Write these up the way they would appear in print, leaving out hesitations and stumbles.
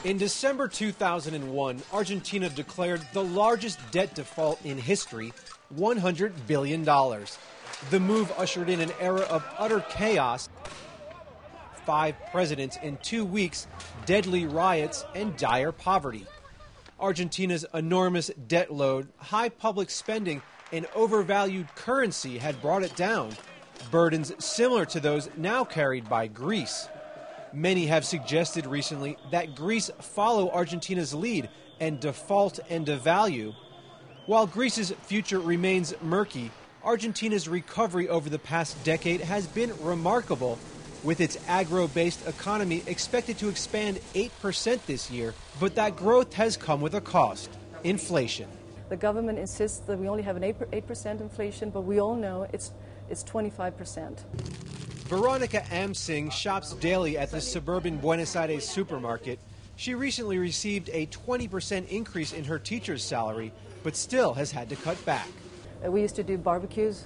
In December 2001, Argentina declared the largest debt default in history, $100 billion. The move ushered in an era of utter chaos. 5 presidents in 2 weeks, deadly riots, and dire poverty. Argentina's enormous debt load, high public spending, and overvalued currency had brought it down, burdens similar to those now carried by Greece. Many have suggested recently that Greece follow Argentina's lead and default and devalue. While Greece's future remains murky, Argentina's recovery over the past decade has been remarkable, with its agro-based economy expected to expand 8% this year. But that growth has come with a cost: inflation. The government insists that we only have an 8% inflation, but we all know it's 25%. Veronica Amsing shops daily at the suburban Buenos Aires supermarket. She recently received a 20% increase in her teacher's salary, but still has had to cut back. We used to do barbecues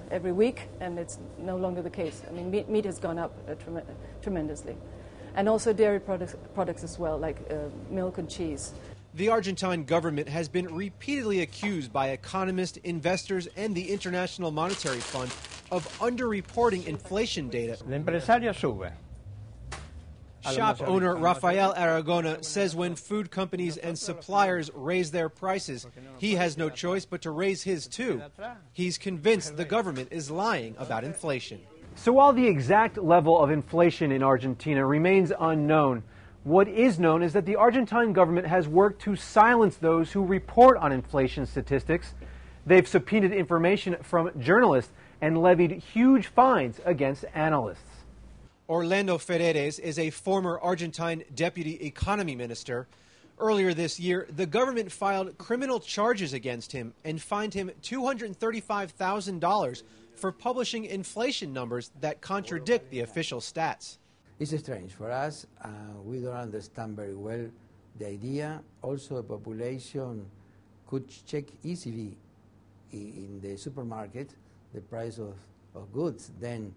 every week, and it's no longer the case. I mean, meat has gone up tremendously. And also dairy products as well, like milk and cheese. The Argentine government has been repeatedly accused by economists, investors, and the International Monetary Fund of underreporting inflation data. Shop owner Rafael Aragona says when food companies and suppliers raise their prices, he has no choice but to raise his too. He's convinced the government is lying about inflation. So while the exact level of inflation in Argentina remains unknown, what is known is that the Argentine government has worked to silence those who report on inflation statistics. They've subpoenaed information from journalists and levied huge fines against analysts. Orlando Ferreres is a former Argentine deputy economy minister. Earlier this year, the government filed criminal charges against him and fined him $235,000 for publishing inflation numbers that contradict the official stats. It's strange for us. We don't understand very well the idea. Also, the population could check easily in the supermarket the price of goods. Then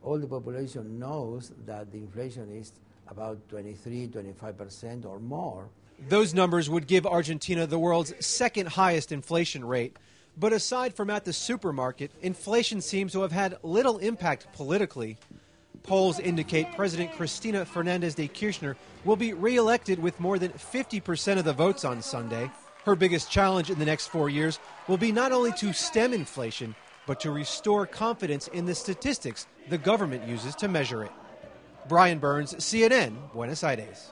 all the population knows that the inflation is about 23-25% or more. Those numbers would give Argentina the world's second highest inflation rate. But aside from at the supermarket, inflation seems to have had little impact politically. Polls indicate President Cristina Fernández de Kirchner will be re-elected with more than 50% of the votes on Sunday. Her biggest challenge in the next 4 years will be not only to stem inflation, but to restore confidence in the statistics the government uses to measure it. Brian Burns, CNN, Buenos Aires.